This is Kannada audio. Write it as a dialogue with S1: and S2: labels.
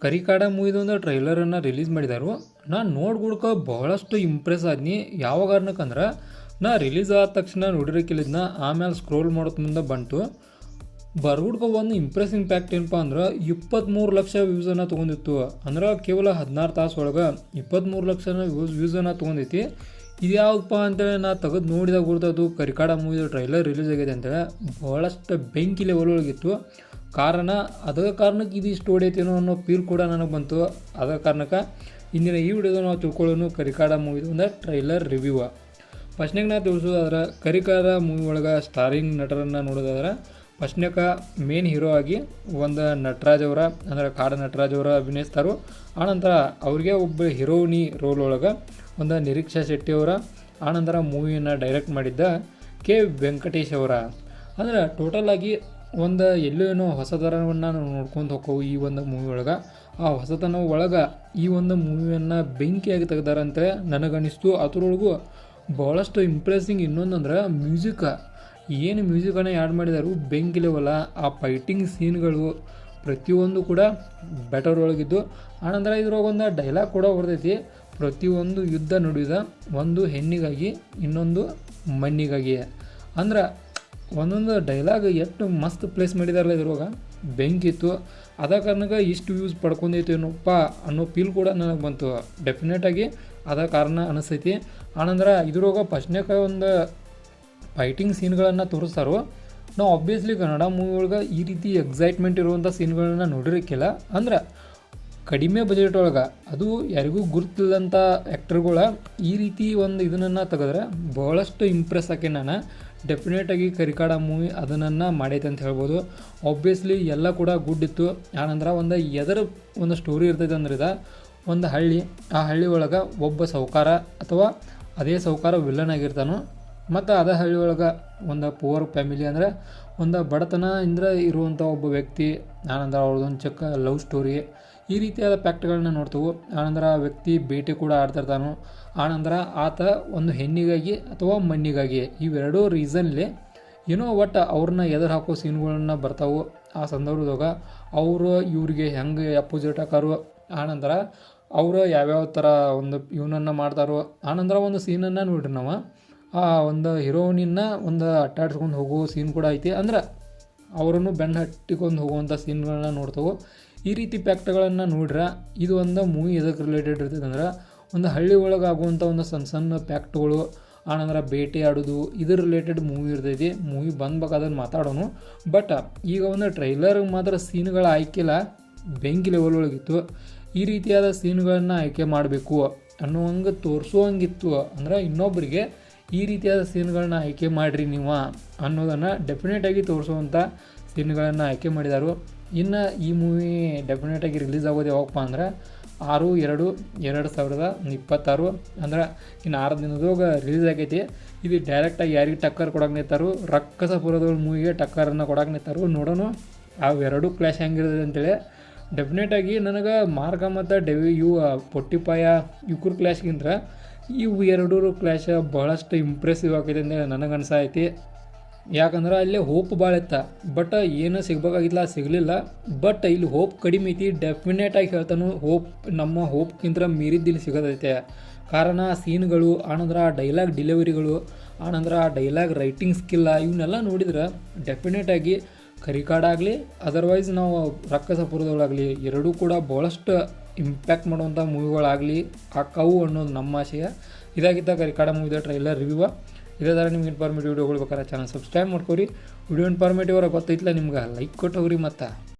S1: ಕರಿಕಾಡ ಮೂವಿದೊಂದು ಟ್ರೈಲರನ್ನು ರಿಲೀಸ್ ಮಾಡಿದಾರು. ನಾನು ನೋಡ್ಗುಡ್ಕ ಬಹಳಷ್ಟು ಇಂಪ್ರೆಸ್ ಆದ್ನಿ. ಯಾವ ಕಾರಣಕ್ಕಂದ್ರೆ ನಾ ರಿಲೀಸ್ ಆದ ತಕ್ಷಣ ನೋಡಿರಕ್ಕಿಲ್ಲಿದ್ನ, ಆಮೇಲೆ ಸ್ಕ್ರೋಲ್ ಮಾಡೋದು ಮುಂದೆ ಬಂತು. ಬರ್ಗುಡ್ಕ ಒಂದು ಇಂಪ್ರೆಸಿಂಗ್ ಫ್ಯಾಕ್ಟ್ ಏನಪ್ಪ ಅಂದ್ರೆ 23 ಲಕ್ಷ ವ್ಯೂಸನ್ನು ತೊಗೊಂಡಿತ್ತು. ಅಂದ್ರೆ ಕೇವಲ 16 ತಾಸು ಒಳಗೆ 23 ಲಕ್ಷ ವ್ಯೂಸನ್ನು ತೊಗೊಂಡೈತಿ. ಇದು ಯಾವುದಪ್ಪ ಅಂತೇಳಿ ನಾ ತೆಗೆದು ನೋಡಿದಾಗ ಗುರ್ತದು ಕರಿಕಾಡ ಮೂವಿದ ಟ್ರೈಲರ್ ರಿಲೀಸ್ ಆಗಿದೆ ಅಂತೇಳಿ ಭಾಳಷ್ಟು ಬೆಂಕಿ ಲೆವೆಲ್ ಒಳಗಿತ್ತು. ಕಾರಣ ಅದ ಕಾರಣಕ್ಕೆ ಇದು ಇಷ್ಟು ಹೊಡೈತೇನೋ ಅನ್ನೋ ಫೀಲ್ ಕೂಡ ನನಗೆ ಬಂತು. ಅದ ಕಾರಣಕ್ಕೆ ಇಂದಿನ ಈ ವಿಡಿಯೋದ ನಾವು ತಿಳ್ಕೊಳ್ಳೋನು ಕರಿಕಾಡ ಮೂವಿದ ಒಂದು ಟ್ರೈಲರ್ ರಿವ್ಯೂ. ಫಸ್ಟ್ನಾಗ ನಾ ತಿಳಿಸೋದಾದ್ರೆ ಕರಿಕಾಡ ಮೂವಿ ಒಳಗೆ ಸ್ಟಾರಿಂಗ್ ನಟರನ್ನು ನೋಡೋದಾದ್ರೆ ಫಸ್ಟ್ನಾಗ ಮೇನ್ ಹೀರೋ ಆಗಿ ಒಂದು ನಟರಾಜ್ ಅವರ ಅಂದರೆ ಕಾಡ ನಟರಾಜ್ ಅವರ ಅಭಿನಯಿಸ್ತಾರೋ. ಆನಂತರ ಅವ್ರಿಗೆ ಒಬ್ಬ ಹೀರೋಯಿನಿ ರೋಲ್ ಒಳಗೆ ಒಂದು ನಿರೀಕ್ಷಾ ಶೆಟ್ಟಿ ಅವರ, ಆನಂತರ ಮೂವಿಯನ್ನು ಡೈರೆಕ್ಟ್ ಮಾಡಿದ್ದ ಕೆ ವೆಂಕಟೇಶ್ ಅವರ. ಅಂದರೆ ಟೋಟಲಾಗಿ ಒಂದು ಎಲ್ಲೋ ಏನೋ ಹೊಸತನವನ್ನು ನಾವು ನೋಡ್ಕೊಂಡು ಹೋಗ್ತೀವಿ ಈ ಒಂದು ಮೂವಿ ಒಳಗೆ. ಆ ಹೊಸತನ ಒಳಗೆ ಈ ಒಂದು ಮೂವಿಯನ್ನು ಬೆಂಕಿಯಾಗಿ ತೆಗ್ದಾರಂತೆ ನನಗನ್ನಿಸ್ತು. ಅದರೊಳಗೂ ಭಾಳಷ್ಟು ಇಂಪ್ರೆಸಿಂಗ್ ಇನ್ನೊಂದಂದ್ರೆ ಮ್ಯೂಸಿಕ್. ಏನು ಮ್ಯೂಸಿಕನ್ನು ಆ್ಯಡ್ ಮಾಡಿದಾರು ಬೆಂಕಿ ಲೆವೆಲ. ಆ ಫೈಟಿಂಗ್ ಸೀನ್ಗಳು ಪ್ರತಿಯೊಂದು ಕೂಡ ಬೆಟರ್ ಒಳಗಿದ್ದು. ಆನಂತರ ಇದ್ರೊಳಗೆ ಒಂದು ಡೈಲಾಗ್ ಕೂಡ ಬರ್ತೈತಿ, ಪ್ರತಿಯೊಂದು ಯುದ್ಧ ನಡೆಯುದ ಒಂದು ಹೆಣ್ಣಿಗಾಗಿ ಇನ್ನೊಂದು ಮಣ್ಣಿಗಾಗಿ. ಅಂದ್ರೆ ಒಂದೊಂದು ಡೈಲಾಗ್ ಎಷ್ಟು ಮಸ್ತ್ ಪ್ಲೇಸ್ ಮಾಡಿದಾರಲ್ಲ ಇದ್ರೊಳಗೆ, ಬೆಂಕಿತ್ತು. ಅದ ಕಾರಣಕ್ಕೆ ಇಷ್ಟು ವ್ಯೂಸ್ ಪಡ್ಕೊಂಡೈತೇನಪ್ಪ ಅನ್ನೋ ಫೀಲ್ ಕೂಡ ನನಗೆ ಬಂತು. ಡೆಫಿನೆಟಾಗಿ ಅದ ಕಾರಣ ಅನಿಸ್ತೈತಿ. ಆನಂತರ ಇದ್ರೊಳಗೆ ಫಸ್ಟ್ನಾಗ ಒಂದು ಫೈಟಿಂಗ್ ಸೀನ್ಗಳನ್ನು ತೋರಿಸ್ತಾರೋ. ನಾವು ಆಬ್ವಿಯಸ್ಲಿ ಕನ್ನಡ ಮೂವಿ ಒಳಗೆ ಈ ರೀತಿ ಎಕ್ಸೈಟ್ಮೆಂಟ್ ಇರುವಂಥ ಸೀನ್ಗಳನ್ನ ನೋಡಿರಕ್ಕಿಲ್ಲ. ಅಂದ್ರೆ ಕಡಿಮೆ ಬಜೆಟ್ ಒಳಗೆ, ಅದು ಯಾರಿಗೂ ಗುರುತಿಲ್ಲಂಥ ಆ್ಯಕ್ಟರ್ಗಳ ಈ ರೀತಿ ಒಂದು ಇದನ್ನು ತೆಗೆದ್ರೆ ಭಾಳಷ್ಟು ಇಂಪ್ರೆಸ್ ಆಕೆ ನಾನು. ಡೆಫಿನೆಟಾಗಿ ಕರಿಕಾಡ ಮೂವಿ ಅದನ್ನು ಮಾಡೈತೆ ಅಂತ ಹೇಳ್ಬೋದು. ಆಬ್ವಿಯಸ್ಲಿ ಎಲ್ಲ ಕೂಡ ಗುಡ್ ಇತ್ತು. ಆನಂತರ ಒಂದು ಸ್ಟೋರಿ ಇರ್ತೈತೆ ಅಂದ್ರೆ ಒಂದು ಹಳ್ಳಿ, ಆ ಹಳ್ಳಿ ಒಳಗೆ ಒಬ್ಬ ಸಾಹುಕಾರ ಅಥವಾ ಅದೇ ಸಾಹುಕಾರ ವಿಲನ್ ಆಗಿರ್ತಾನೋ. ಮತ್ತು ಅದೇ ಹಳ್ಳಿ ಒಳಗೆ ಒಂದು ಪುವರ್ ಫ್ಯಾಮಿಲಿ ಅಂದರೆ ಒಂದು ಬಡತನದಿಂದ ಇರುವಂಥ ಒಬ್ಬ ವ್ಯಕ್ತಿ. ಆನಂತರ ಅವ್ರದ್ದೊಂದು ಚಿಕ್ಕ ಲವ್ ಸ್ಟೋರಿ, ಈ ರೀತಿಯಾದ ಫ್ಯಾಕ್ಟ್ಗಳನ್ನ ನೋಡ್ತೇವೆ. ಆನಂತರ ಆ ವ್ಯಕ್ತಿ ಬೇಟೆ ಕೂಡ ಆಡ್ತಿರ್ತಾನೋ. ಆನಂತರ ಆತ ಒಂದು ಹೆಣ್ಣಿಗಾಗಿ ಅಥವಾ ಮಣ್ಣಿಗಾಗಿ ಇವೆರಡೂ ರೀಸನ್ಲಿ ಏನೋ ಒಟ್ಟು ಅವ್ರನ್ನ ಎದುರು ಹಾಕೋ ಸೀನ್ಗಳನ್ನ ಬರ್ತಾವೆ. ಆ ಸಂದರ್ಭದಾಗ ಅವರು ಇವ್ರಿಗೆ ಹೆಂಗೆ ಅಪೋಸಿಟ್ ಹಾಕಾರು, ಆನಂತರ ಅವರು ಯಾವ್ಯಾವ ಥರ ಒಂದು ಇವನನ್ನು ಮಾಡ್ತಾರೋ. ಆನಂತರ ಒಂದು ಸೀನನ್ನು ನೋಡ್ರಿ ನಾವು, ಆ ಒಂದು ಹೀರೋಯಿನ್ನ ಒಂದು ಅಟ್ಟಾಡ್ಸ್ಕೊಂಡು ಹೋಗೋ ಸೀನ್ ಕೂಡ ಐತಿ. ಅಂದ್ರೆ ಅವರನ್ನು ಬೆನ್ನು ಹಟ್ಟಿಕೊಂಡು ಹೋಗುವಂಥ ಸೀನ್ಗಳನ್ನ ನೋಡ್ತೇವೆ. ಈ ರೀತಿ ಫ್ಯಾಕ್ಟ್ಗಳನ್ನು ನೋಡ್ರೆ ಇದು ಒಂದು ಮೂವಿ ಎದಕ್ಕೆ ರಿಲೇಟೆಡ್ ಇರ್ತೈತೆ ಅಂದ್ರೆ ಒಂದು ಹಳ್ಳಿ ಒಳಗೆ ಆಗುವಂಥ ಒಂದು ಸಣ್ಣ ಸಣ್ಣ ಫ್ಯಾಕ್ಟ್ಗಳು, ಆನಂತರ ಬೇಟೆ ಆಡೋದು, ಇದ್ರ ರಿಲೇಟೆಡ್ ಮೂವಿ ಇರ್ತೈತಿ. ಮೂವಿ ಬಂದ್ಬೇಕಾದ್ರೆ ಮಾತಾಡೋನು. ಬಟ್ ಈಗ ಒಂದು ಟ್ರೈಲರ್ಗೆ ಮಾತ್ರ ಸೀನ್ಗಳ ಆಯ್ಕೆಲ್ಲ ಬೆಂಕಿ ಲೆವೆಲ್ ಒಳಗಿತ್ತು. ಈ ರೀತಿಯಾದ ಸೀನ್ಗಳನ್ನು ಆಯ್ಕೆ ಮಾಡಬೇಕು ಅನ್ನೋವಂಗೆ ತೋರಿಸುವಂಗಿತ್ತು. ಅಂದ್ರೆ ಇನ್ನೊಬ್ಬರಿಗೆ ಈ ರೀತಿಯಾದ ಸೀನ್ಗಳನ್ನ ಆಯ್ಕೆ ಮಾಡಿರಿ ನೀವು ಅನ್ನೋದನ್ನು ಡೆಫಿನೆಟಾಗಿ ತೋರಿಸುವಂಥ ಸೀನ್ಗಳನ್ನು ಆಯ್ಕೆ ಮಾಡಿದಾರು. ಇನ್ನು ಈ ಮೂವಿ ಡೆಫಿನೆಟಾಗಿ ರಿಲೀಸ್ ಆಗೋದು ಯಾವಪ್ಪ ಅಂದ್ರೆ 6/2/2026. ಅಂದ್ರೆ ಇನ್ನು 6 ದಿನದಾಗ ರಿಲೀಸ್ ಆಗೈತಿ. ಇದು ಡೈರೆಕ್ಟಾಗಿ ಯಾರಿಗೆ ಟಕ್ಕರ್ ಕೊಡೋಕೆ ನಿಂತಾರು, ರಕ್ಕಸಪುರದ ಮೂವಿಗೆ ಟಕ್ಕರನ್ನು ಕೊಡೋಕೆ ನಿಂತಾರು. ನೋಡೋಣ ಅವೆರಡು ಕ್ಲಾಶ್ ಹೆಂಗಿರ್ತದೆ ಅಂತೇಳಿ. ಡೆಫಿನೆಟಾಗಿ ನನಗೆ ಮಾರ್ಗ ಮತ್ತು ಇವು ಪೊಟ್ಟಿಪಾಯ ಇವ್ರ ಕ್ಲಾಶ್ಗಿಂತ ಇವು ಎರಡೂ ಕ್ಲಾಶ್ ಭಾಳಷ್ಟು ಇಂಪ್ರೆಸಿವ್ ಆಗಿದೆ ಅಂತೇಳಿ ನನಗೆ ಅನ್ಸೈತಿ. ಯಾಕಂದ್ರೆ ಅಲ್ಲಿ ಹೋಪ್ ಭಾಳ ಇತ್ತ, ಬಟ್ ಏನು ಸಿಗ್ಬೇಕಾಗಿಲ್ಲ ಸಿಗಲಿಲ್ಲ. ಬಟ್ ಇಲ್ಲಿ ಹೋಪ್ ಕಡಿಮೆ ಐತಿ. ಡೆಫಿನೆಟಾಗಿ ಹೇಳ್ತಾನು ನಮ್ಮ ಹೋಪ್ಗಿಂತ ಮೀರಿದ್ದಿಲ್ಲಿ ಸಿಗೋದೈತೆ. ಕಾರಣ ಸೀನ್ಗಳು, ಆನಂತರ ಡೈಲಾಗ್ ಡೆಲಿವರಿಗಳು, ಆನಂತರ ಡೈಲಾಗ್ ರೈಟಿಂಗ್ ಸ್ಕಿಲ್ಲ ಇವನ್ನೆಲ್ಲ ನೋಡಿದ್ರೆ ಡೆಫಿನೆಟಾಗಿ ಕರಿಕಾಡ ಆಗಲಿ ಅದರ್ವೈಸ್ ನಾವು ರಕ್ಕಸಪುರದೊಳಗಲಿ ಎರಡೂ ಕೂಡ ಭಾಳಷ್ಟು ಇಂಪ್ಯಾಕ್ಟ್ ಮಾಡುವಂಥ ಮೂವಿಗಳಾಗಲಿ ಆಕ್ಕವು ಅನ್ನೋದು ನಮ್ಮ ಆಶಯ. ಇದಾಗಿದ್ದ ಕರಿಕಾಡ ಮೂವಿದ ಟ್ರೈಲರ್ ರಿವ್ಯೂ. ಇದೇ ಥರ ನಿಮ್ಗೆ ಇನ್ಫಾರ್ಮೇಟಿವ್ ವಿಡಿಯೋಗಳು ಬೇಕಾದ್ರೆ ಚಾನಲ್ ಸಬ್ಸ್ಕ್ರೈಬ್ ಮಾಡ್ಕೊರಿ. ವಿಡಿಯೋ ಇನ್ಫಾರ್ಮೇಟಿವ್ ಗೊತ್ತೈತಿಲ್ಲ ನಿಮ್ಗೆ ಲೈಕ್ ಕೊಟ್ಟವ್ರಿ. ಮತ್ತು